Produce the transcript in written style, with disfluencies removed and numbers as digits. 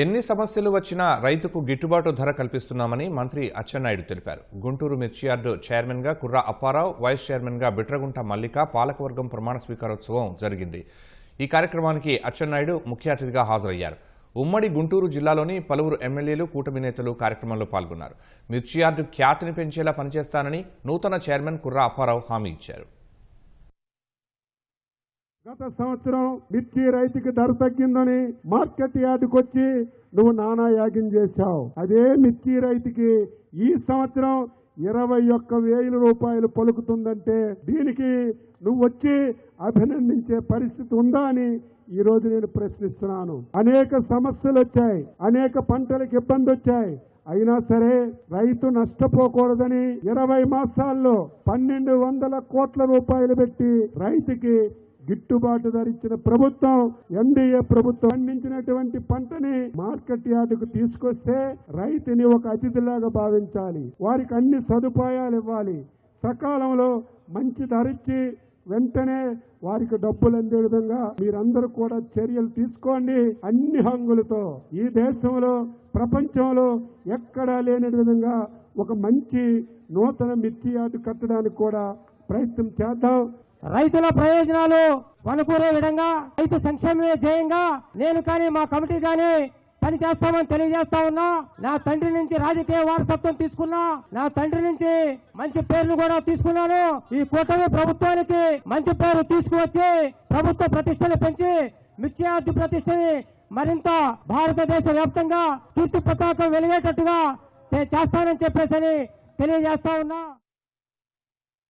ఎన్ని సమస్యలు వచ్చినా రైతుకు గిట్టుబాటు ధర కల్పిస్తున్నామని మంత్రి అచ్చెన్నాయుడు తెలిపారు. గుంటూరు మిర్చి యార్డు చైర్మన్ గా కుర్రా అప్పారావు, వైస్ చైర్మన్ గా బిట్రగుంట మల్లిక పాలకవర్గం ప్రమాణ స్వీకారోత్సవం జరిగింది. ఈ కార్యక్రమానికి అచ్చెన్నాయుడు ముఖ్య అతిథిగా హాజరయ్యారు. ఉమ్మడి గుంటూరు జిల్లాలోని పలువురు ఎమ్మెల్యేలు, కూటమి నేతలు కార్యక్రమంలో పాల్గొన్నారు. మిర్చి యార్డు ఖ్యాతిని పెంచేలా పనిచేస్తానని నూతన చైర్మన్ కుర్రా అప్పారావు హామీ ఇచ్చారు. గత సంవత్సరం మిర్చి రైతుకి ధర తగ్గిందని మార్కెట్ యార్డుకు వచ్చి నువ్వు నానా యాగం చేశావు. అదే మిర్చి రైతుకి ఈ సంవత్సరం 21,000 రూపాయలు పలుకుతుందంటే దీనికి నువ్వు వచ్చి అభినందించే పరిస్థితి ఉందా అని ఈ రోజు నేను ప్రశ్నిస్తున్నాను. అనేక సమస్యలు వచ్చాయి, అనేక పంటలకు ఇబ్బంది వచ్చాయి. అయినా సరే రైతు నష్టపోకూడదని 20 మాసాల్లో 1,200 కోట్ల రూపాయలు పెట్టి రైతుకి గిట్టుబాటు ధర ఇచ్చిన ప్రభుత్వం ఎన్డీఏ ప్రభుత్వం. పండించినటువంటి పంటని మార్కెట్ యార్డుకు తీసుకొస్తే రైతుని ఒక అతిథిలాగా భావించాలి, వారికి అన్ని సదుపాయాలు ఇవ్వాలి, సకాలంలో మంచి ధర ఇచ్చి వెంటనే వారికి డబ్బులు అందే విధంగా మీరందరూ కూడా చర్యలు తీసుకోండి. అన్ని హంగులతో ఈ దేశంలో, ప్రపంచంలో ఎక్కడా లేని విధంగా ఒక మంచి నూతన మిర్చి యార్డు కట్టడానికి కూడా ప్రయత్నం చేద్దాం. రైతుల ప్రయోజనాలు వనకూరే విధంగా, రైతు సంక్షేమమే ధ్యేయంగా నేను కానీ మా కమిటీ కానీ పని చేస్తామని తెలియజేస్తా ఉన్నా. నా తండ్రి నుంచి రాజకీయ వారసత్వం తీసుకున్నా, నా తండ్రి నుంచి మంచి పేర్లు కూడా తీసుకున్నాను. ఈ కూటమి ప్రభుత్వానికి మంచి పేరు తీసుకువచ్చి ప్రభుత్వ ప్రతిష్టని పెంచి మిర్చి యార్డు ప్రతిష్టని మరింత భారతదేశ వ్యాప్తంగా కీర్తి పతాకం వెలిగేటట్టుగా చేస్తానని చెప్పేసి తెలియజేస్తా ఉన్నా.